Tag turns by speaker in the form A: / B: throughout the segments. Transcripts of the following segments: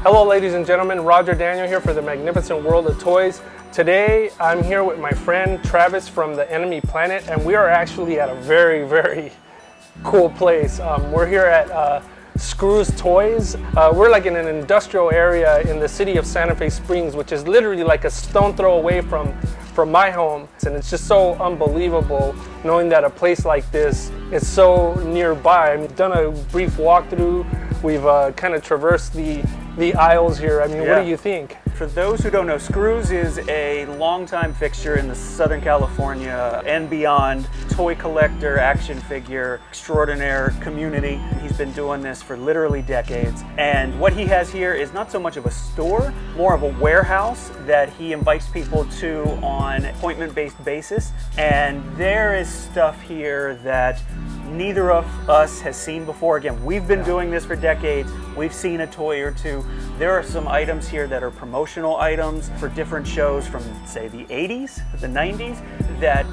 A: Hello ladies and gentlemen, Roger Daniel here for the Magnificent World of Toys. Today I'm here with my friend Travis from the Enemy Planet, and we are actually at a very cool place. We're here at Scrooze Toys. We're like in an industrial area in the city of Santa Fe Springs, which is literally like a stone throw away from my home. And it's just so unbelievable knowing that a place like this is so nearby. We've done a brief walkthrough. We've kind of traversed the aisles here. I mean, What do you think?
B: For those who don't know, Scrooze is a longtime fixture in the Southern California and beyond toy collector, action figure, extraordinaire community. He's been doing this for literally decades. And what he has here is not so much of a store, more of a warehouse that he invites people to on appointment-based basis. And there is stuff here that neither of us has seen before. Again, we've been doing this for decades. We've seen a toy or two. There are some items here that are promotional items for different shows from, say, the 80s, the 90s, that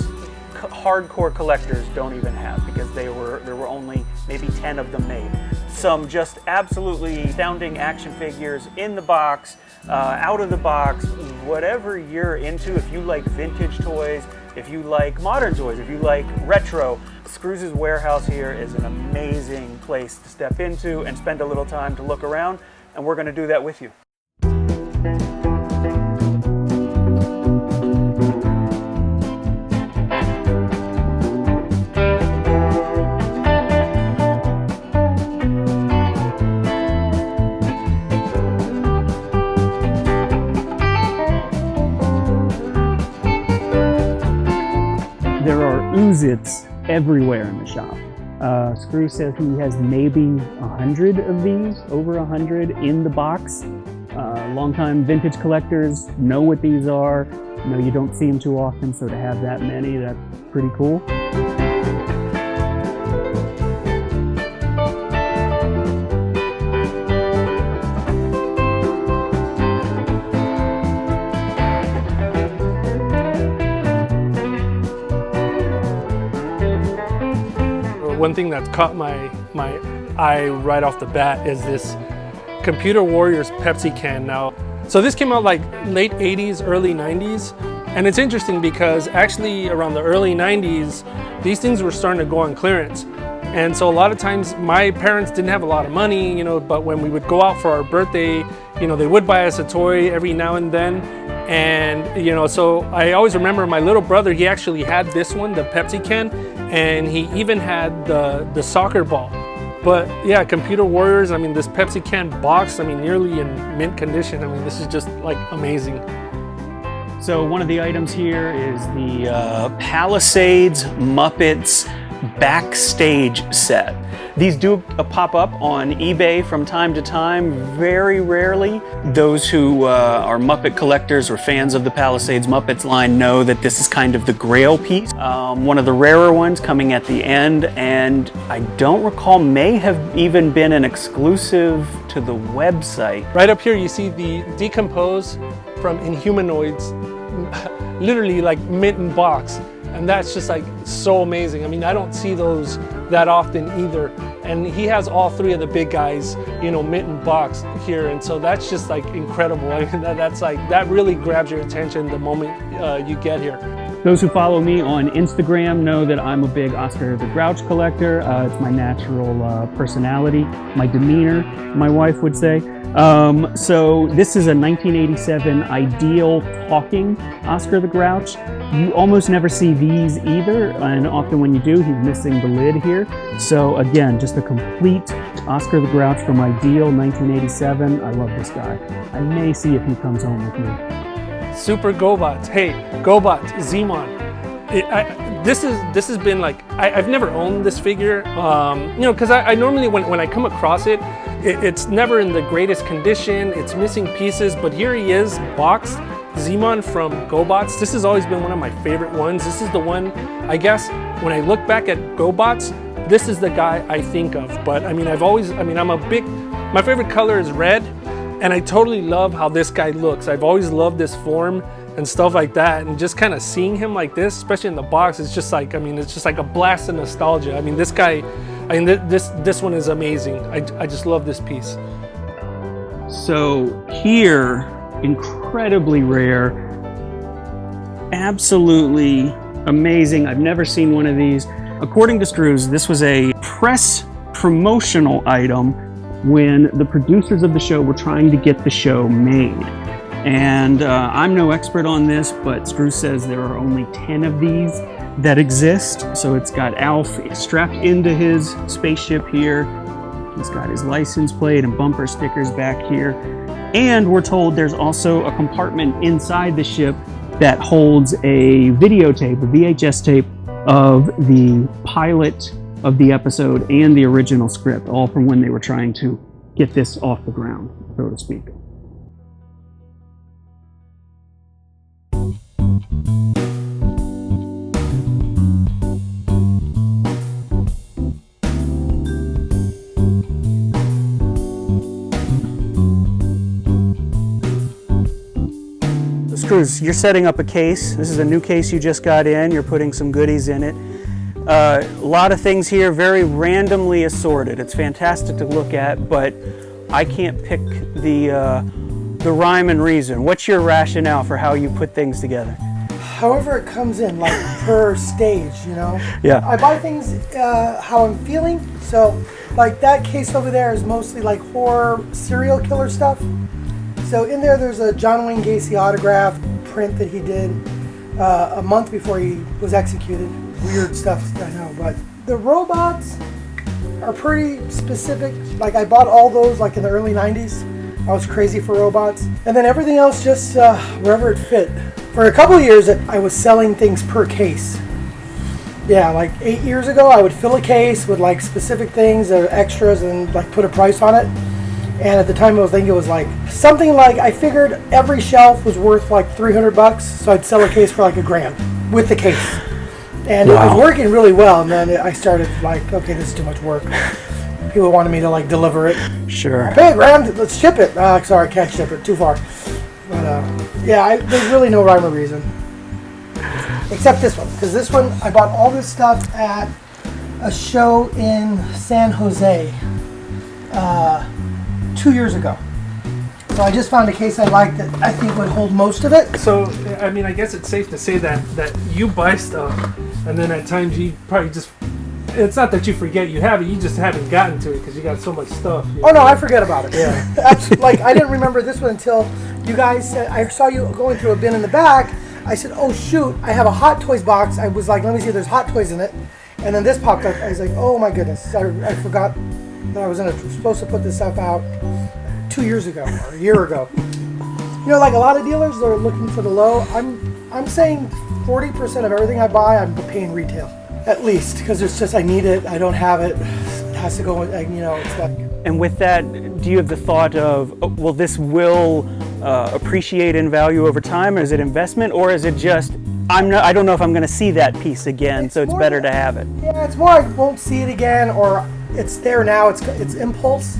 B: hardcore collectors don't even have because there were only maybe 10 of them made. Some just absolutely astounding action figures in the box, out of the box, whatever you're into. If you like vintage toys, if you like modern toys, if you like retro, Scrooze's warehouse here is an amazing place to step into and spend a little time to look around, and we're going to do that with you.
C: There are oozits everywhere in the shop. Scrooze says he has maybe 100 of these, over 100 in the box. Longtime vintage collectors know what these are. You know, you don't see them too often, so to have that many, that's pretty cool.
A: One thing that's caught my eye right off the bat is this Computer Warriors Pepsi can. Now, so this came out like late 80s, early 90s, and it's interesting because actually around the early 90s, these things were starting to go on clearance. And so a lot of times my parents didn't have a lot of money, you know, but when we would go out for our birthday, you know, they would buy us a toy every now and then. And, you know, so I always remember my little brother, he actually had this one, the Pepsi can, and he even had the soccer ball. But yeah, Computer Warriors, I mean, this Pepsi can box, I mean, nearly in mint condition. I mean, this is just like amazing.
B: So one of the items here is the Palisades Muppets Backstage set. These do pop up on eBay from time to time, very rarely. Those who are Muppet collectors or fans of the Palisades Muppets line know that this is kind of the Grail piece. One of the rarer ones coming at the end, and I don't recall, may have even been an exclusive to the website.
A: Right up here you see the Decompose from Inhumanoids, literally like mint in box. And that's just like so amazing. I mean, I don't see those that often either. And he has all three of the big guys, you know, mint and box here. And so that's just like incredible. I mean, that's like, that really grabs your attention the moment you get here.
C: Those who follow me on Instagram know that I'm a big Oscar the Grouch collector. It's my natural personality, my demeanor, my wife would say. So this is a 1987 ideal talking Oscar the Grouch. You almost never see these either, and often when you do, he's missing the lid here. So again, just a complete Oscar the Grouch from Ideal 1987. I love this guy. I may see if he comes home with me.
A: Super GoBots. Hey, GoBots, Zmon. This has been like, I've never owned this figure, you know, because I normally, when I come across it, it's never in the greatest condition. It's missing pieces, but here he is, boxed. Zmon from GoBots. This has always been one of my favorite ones. This is the one, I guess, when I look back at GoBots, this is the guy I think of. But I mean, my favorite color is red, and I totally love how this guy looks. I've always loved this form and stuff like that, and just kind of seeing him like this, especially in the box, it's just like, I mean, it's just like a blast of nostalgia. I mean, this guy, I mean, this one is amazing. I just love this piece.
C: So here, incredibly rare, absolutely amazing. I've never seen one of these. According to Scrooze, this was a press promotional item when the producers of the show were trying to get the show made. And I'm no expert on this, but Scrooze says there are only 10 of these that exist. So it's got Alf strapped into his spaceship here. He's got his license plate and bumper stickers back here. And we're told there's also a compartment inside the ship that holds a videotape, a VHS tape of the pilot of the episode and the original script, all from when they were trying to get this off the ground, so to speak.
B: Scrooze, you're setting up a case. This is a new case you just got in. You're putting some goodies in it. A lot of things here, very randomly assorted. It's fantastic to look at, but I can't pick the rhyme and reason. What's your rationale for how you put things together?
D: However it comes in, like per stage, you know?
B: Yeah.
D: I buy things how I'm feeling. So, like that case over there is mostly like horror serial killer stuff. So in there's a John Wayne Gacy autograph print that he did a month before he was executed. Weird stuff, I know, but the robots are pretty specific. Like I bought all those like in the early 90s. I was crazy for robots. And then everything else just wherever it fit. For a couple of years, I was selling things per case. Yeah, like 8 years ago, I would fill a case with like specific things or extras and like put a price on it. And at the time, I think it was like something like I figured every shelf was worth like $300, so I'd sell a case for like $1,000 with the case. And It was working really well. And then I started like, okay, this is too much work. People wanted me to like deliver it.
C: Sure.
D: Pay $1,000, let's ship it. Sorry, I can't ship it, too far. But yeah, there's really no rhyme or reason. Except this one, because this one, I bought all this stuff at a show in San Jose 2 years ago. So I just found a case I liked that I think would hold most of it.
A: So, I mean, I guess it's safe to say that you buy stuff, and then at times you probably just, it's not that you forget you have it, you just haven't gotten to it because you got so much stuff.
D: Oh no, I forget about it. Yeah. Like, I didn't remember this one until you guys said, I saw you going through a bin in the back. I said, oh shoot, I have a Hot Toys box. I was like, let me see if there's Hot Toys in it. And then this popped up. I was like, oh my goodness, I forgot that I was supposed to put this stuff out 2 years ago or a year ago. You know, like a lot of dealers, they're looking for the low. I'm saying 40% of everything I buy, I'm paying retail. At least, because it's just, I need it, I don't have it, it has to go, you know, it's like.
B: And with that, do you have the thought of, well, this will appreciate in value over time, or is it investment, or is it just, I don't know if I'm going to see that piece again, so it's better to have it?
D: Yeah, it's more I won't see it again, or it's there now, it's impulse.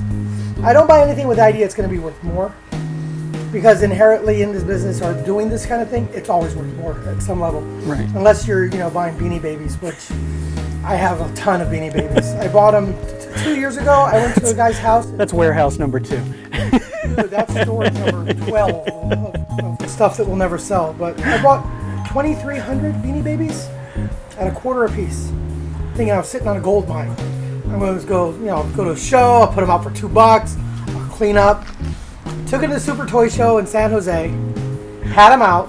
D: I don't buy anything with the idea it's going to be worth more, because inherently in this business or doing this kind of thing, it's always worth more at some level.
C: Right.
D: Unless you're, you know, buying Beanie Babies, which I have a ton of Beanie Babies. I bought them 2 years ago. I went to a guy's house.
B: That's warehouse number 2.
D: Dude, that's storage number 12 of stuff that will never sell. But I bought 2,300 Beanie Babies at $0.25 a piece, thinking I was sitting on a gold mine. I'm going to go to a show. I'll put them out for $2. I'll clean up. Took it to the Super Toy Show in San Jose. Had them out.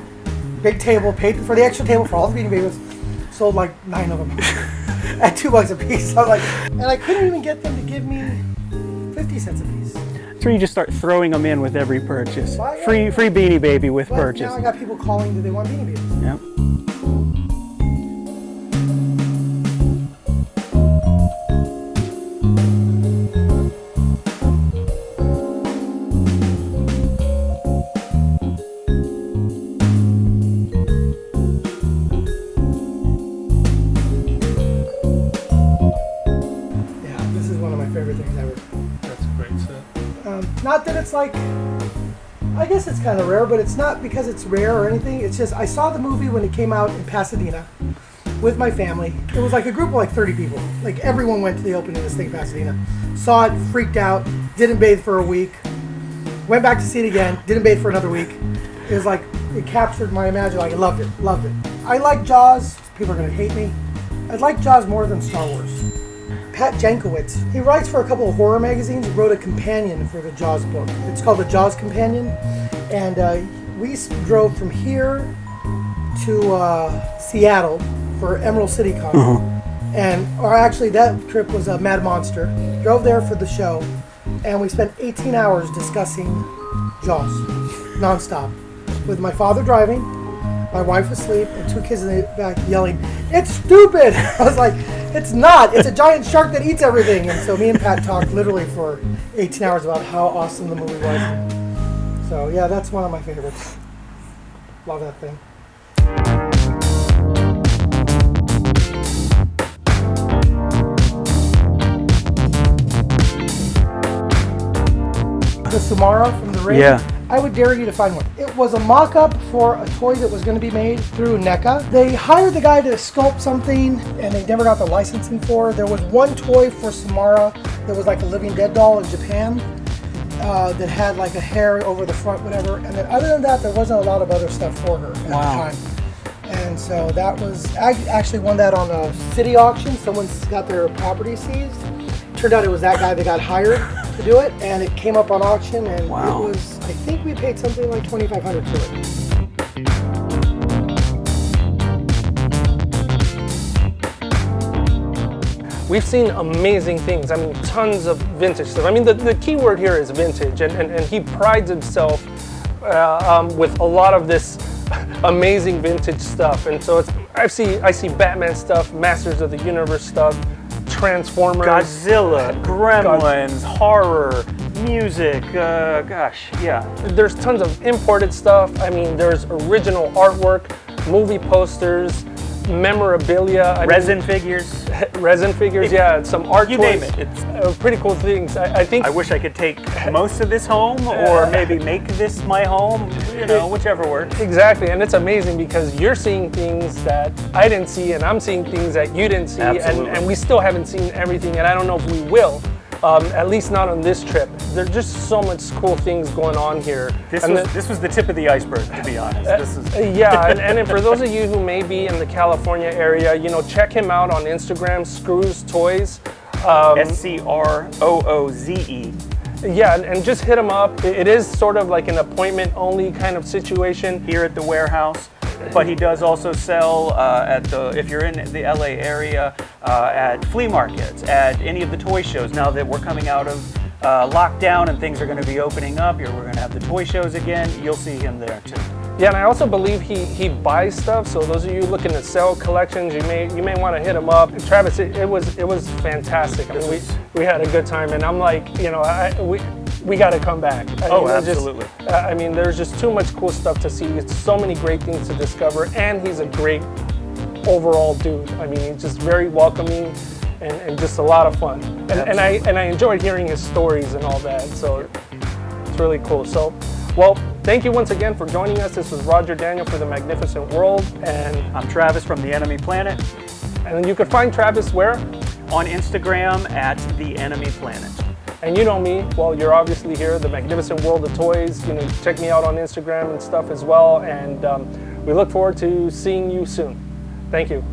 D: Big table. Paid for the extra table for all the Beanie Babies. Sold like 9 of them at $2 a piece. I was like, and I couldn't even get them to give me 50 cents a piece.
B: So you just start throwing them in with every purchase.
D: Well, yeah.
B: Free Beanie Baby with
D: But
B: purchase.
D: now I got people calling that they want Beanie Babies.
B: Yep.
D: Yeah, this is one of my favorite things ever.
A: That's a great set.
D: Not that it's like, I guess it's kind of rare, but it's not because it's rare or anything. It's just I saw the movie when it came out in Pasadena with my family. It was like a group of like 30 people. Like everyone went to the opening of this thing in Pasadena. Saw it, freaked out, didn't bathe for a week. Went back to see it again. Didn't bathe for another week. It was like, it captured my imagination. Like, I loved it. Loved it. I like Jaws. People are going to hate me. I like Jaws more than Star Wars. Pat Jankowitz. He writes for a couple of horror magazines. He wrote a companion for the Jaws book. It's called the Jaws Companion. And we drove from here to Seattle for Emerald City Con. Or actually, that trip was a Mad Monster. Drove there for the show. And we spent 18 hours discussing Jaws, nonstop. With my father driving, my wife asleep, and 2 kids in the back yelling, "It's stupid!" I was like, it's not. It's a giant shark that eats everything. And so me and Pat talked literally for 18 hours about how awesome the movie was. So yeah, that's one of my favorites. Love that thing. The Samara from the Ring.
B: Yeah.
D: I would dare you to find one. It was a mock-up for a toy that was going to be made through NECA. They hired the guy to sculpt something, and they never got the licensing for. There was one toy for Samara that was like a living dead doll in Japan that had like a hair over the front, whatever. And then other than that, there wasn't a lot of other stuff for her at the time. And so that was, I actually won that on a city auction. Someone's got their property seized. Turned out it was that guy that got hired to do it, and it came up on auction, and it was, I think we paid something like $2,500 for
A: it. We've seen amazing things. I mean, tons of vintage stuff. I mean, the key word here is vintage, and he prides himself with a lot of this amazing vintage stuff. And so I see Batman stuff, Masters of the Universe stuff, Transformers,
B: Godzilla, Gremlins, horror, music, gosh, yeah.
A: There's tons of imported stuff. I mean, there's original artwork, movie posters, memorabilia.
B: Resin figures.
A: Resin figures, yeah. Some art
B: You
A: toys.
B: name it. It's
A: pretty cool things. I think.
B: I wish I could take most of this home, or maybe make this my home. You know, whichever works.
A: Exactly, and it's amazing because you're seeing things that I didn't see, and I'm seeing things that you didn't see, and we still haven't seen everything, and I don't know if we will. At least not on this trip. There's just so much cool things going on here.
B: This was the tip of the iceberg, to be honest.
A: Yeah, and for those of you who may be in the California area, you know, check him out on Instagram, Scrooze Toys.
B: SCROOZE.
A: Yeah, and just hit him up. It is sort of like an appointment-only kind of situation.
B: Here at the warehouse. But he does also sell if you're in the LA area, at flea markets, at any of the toy shows. Now that we're coming out of lockdown and things are going to be opening up, we're going to have the toy shows again, you'll see him there too.
A: Yeah, and I also believe he buys stuff. So those of you looking to sell collections, you may want to hit him up. Travis, it was fantastic. I mean, we had a good time, and I'm like, you know, we got to come back.
B: Absolutely.
A: I mean, there's just too much cool stuff to see. It's so many great things to discover, and he's a great overall dude. I mean, he's just very welcoming and just a lot of fun. And I enjoyed hearing his stories and all that. So it's really cool. So, well, thank you once again for joining us. This was Roger Daniel for The Magnificent World, and
B: I'm Travis from The Enemy Planet.
A: And you can find Travis where?
B: On Instagram at The Enemy Planet.
A: And you know me, well, you're obviously here, The Magnificent World of Toys. You know, check me out on Instagram and stuff as well. And we look forward to seeing you soon. Thank you.